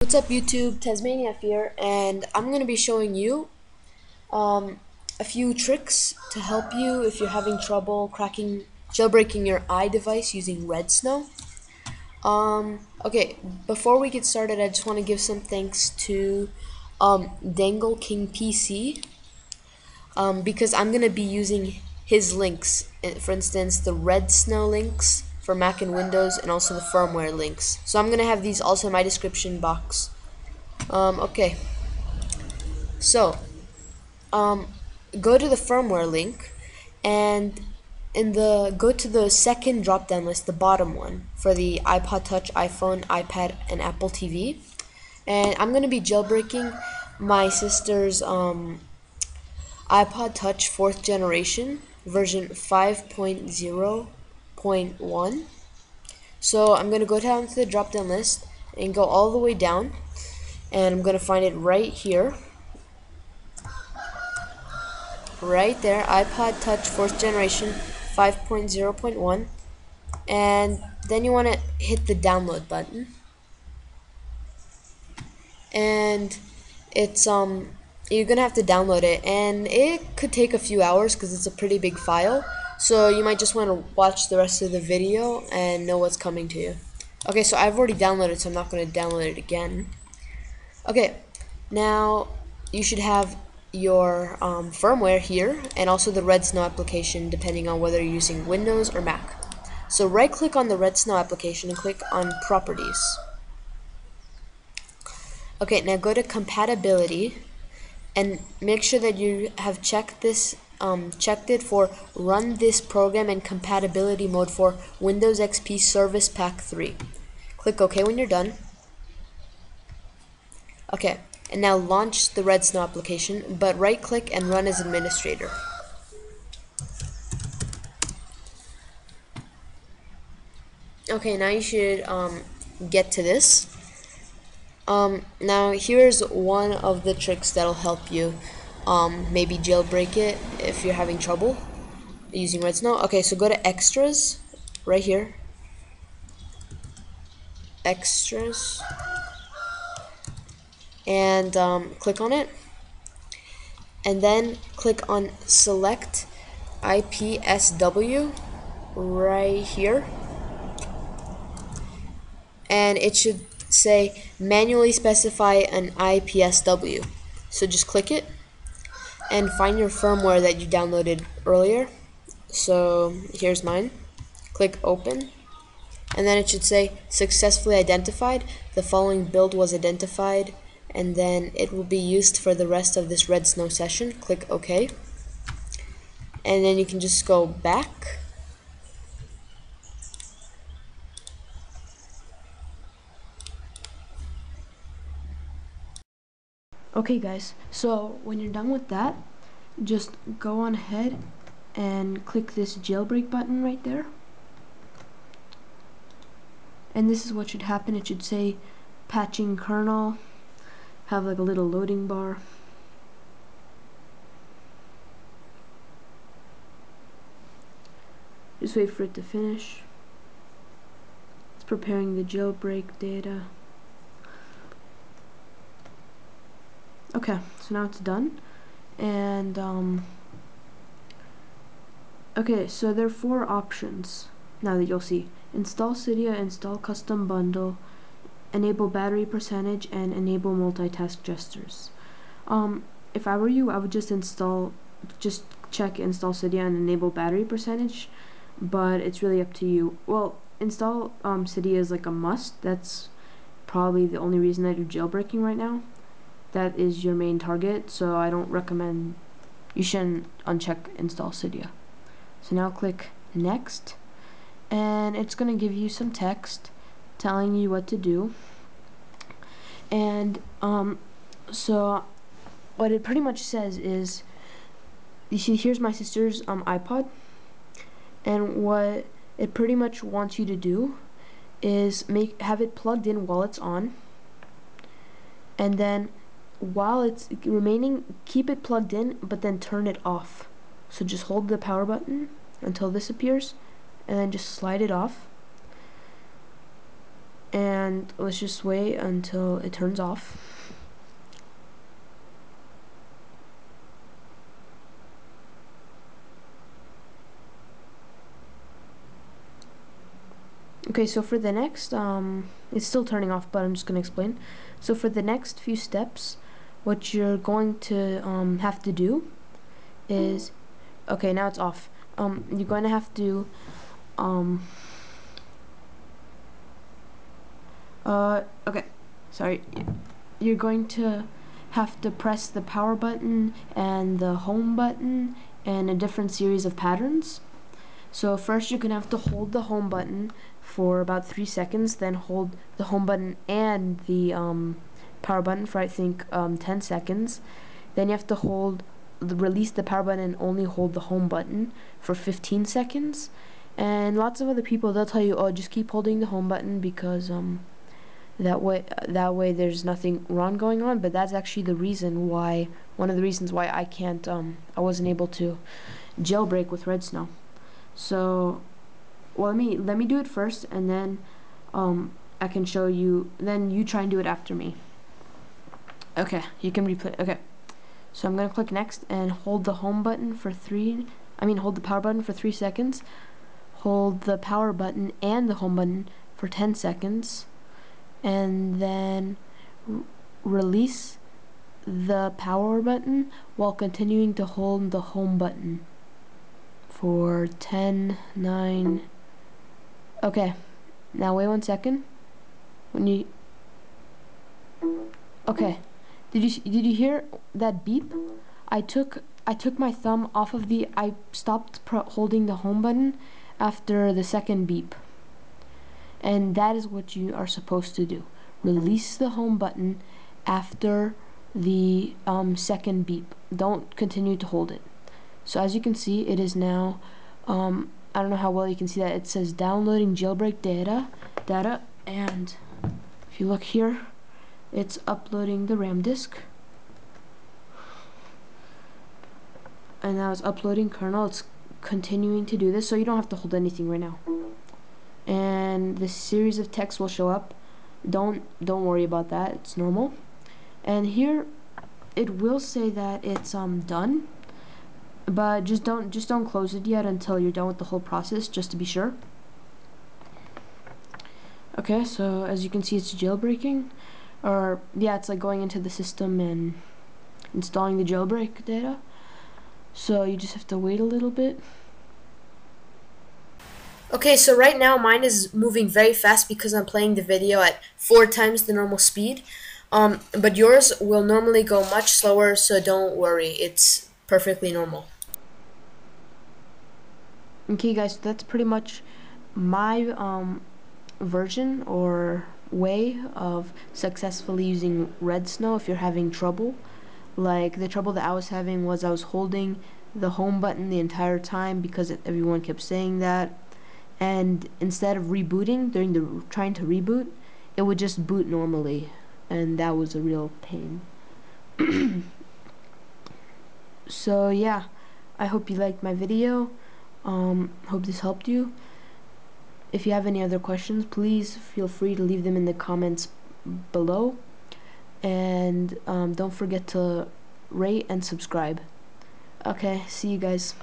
What's up YouTube, Tasmania here, and I'm going to be showing you a few tricks to help you if you're having trouble jailbreaking your iDevice using RedSn0w. Okay, before we get started, I just want to give some thanks to Dangle King PC, because I'm going to be using his links. For instance, the RedSn0w links for Mac and Windows, and also the firmware links. So I'm going to have these also in my description box. Okay, so go to the firmware link, and go to the second drop down list, the bottom one, for the iPod Touch, iPhone, iPad, and Apple TV. And I'm going to be jailbreaking my sister's iPod Touch 4th generation, version 5.0.1. So I'm going to go down to the drop down list and go all the way down, and I'm going to find it right here. Right there, iPod Touch 4th generation 5.0.1, and then you want to hit the download button, and it's you're gonna have to download it, and it could take a few hours because it's a pretty big file, so you might just want to watch the rest of the video and know what's coming to you. Okay, so I've already downloaded, so I'm not going to download it again. Okay, now you should have your firmware here, and also the RedSn0w application, depending on whether you're using Windows or Mac. So right click on the RedSn0w application and click on Properties. Okay, now go to Compatibility and make sure that you have checked it for Run this program in compatibility mode for Windows XP Service Pack 3. Click OK when you're done. Okay, and now launch the RedSn0w application, but right click and run as administrator. Okay, now you should get to this. Now here's one of the tricks that'll help you maybe jailbreak it if you're having trouble using RedSn0w. Okay, so go to Extras right here. Extras. And click on it, and then click on Select IPSW right here, and it should say manually specify an IPSW. So just click it and find your firmware that you downloaded earlier. So here's mine. Click open, and then it should say successfully identified. The following build was identified, and then it will be used for the rest of this RedSn0w session. Click OK, and then you can just go back. Okay guys, so when you're done with that, just go on ahead and click this jailbreak button right there, and this is what should happen. It should say patching kernel, have like a little loading bar. Just wait for it to finish. It's preparing the jailbreak data. Okay, so now it's done, and okay, so there are 4 options now that you'll see: install Cydia, install custom bundle, enable battery percentage, and enable multitask gestures. If I were you, I would just check install Cydia and enable battery percentage, but it's really up to you. Well, install Cydia is like a must. That's probably the only reason that you're jailbreaking right now. That is your main target, so I don't recommend, you shouldn't uncheck install Cydia. So now click next, and it's going to give you some text telling you what to do. And so what it pretty much says is, you see, here's my sister's iPod, and what it pretty much wants you to do is have it plugged in while it's on, and then while it's remaining, keep it plugged in, but then turn it off. So just hold the power button until this appears, and then just slide it off. and let's just wait until it turns off. Okay, so for the next, it's still turning off, but I'm just gonna explain. So for the next few steps, what you're going to have to do is, okay, now it's off. You're going to have to, okay, sorry. You're going to have to press the power button and the home button and a different series of patterns. So first you're going to have to hold the home button for about 3 seconds, then hold the home button and the power button for I think 10 seconds. Then you have to release the power button and only hold the home button for 15 seconds. And lots of other people, they'll tell you, oh, just keep holding the home button because that way there's nothing wrong going on. But that's actually the reason why, one of the reasons why I wasn't able to jailbreak with RedSn0w. So, well, let me do it first, and then I can show you. Then you try and do it after me. Okay, you can replay. Okay, so I'm gonna click next and hold the home button for hold the power button for 3 seconds. Hold the power button and the home button for 10 seconds, and then release the power button while continuing to hold the home button for 10, 9. Okay, now wait 1 second. Okay, did you hear that beep? I took my thumb off of I stopped holding the home button after the second beep. And that is what you are supposed to do. Release the home button after the second beep. Don't continue to hold it. So as you can see, it is now, I don't know how well you can see that. It says downloading jailbreak data, and if you look here, it's uploading the RAM disk. And now it's uploading kernel. It's continuing to do this, so you don't have to hold anything right now. And the series of text will show up. Don't worry about that. It's normal. And here it will say that it's done, but just don't close it yet until you're done with the whole process, just to be sure. Okay, so as you can see, it's jailbreaking, or yeah, it's like going into the system and installing the jailbreak data. So you just have to wait a little bit. Okay, so right now mine is moving very fast because I'm playing the video at 4 times the normal speed. But yours will normally go much slower, so don't worry. It's perfectly normal. Okay, guys, that's pretty much my version or way of successfully using RedSn0w if you're having trouble. Like, the trouble that I was having was I was holding the home button the entire time because everyone kept saying that. And instead of rebooting during trying to reboot, it would just boot normally, and that was a real pain. So yeah, I hope you liked my video. Hope this helped you. If you have any other questions, please feel free to leave them in the comments below, and don't forget to rate and subscribe. Okay, see you guys.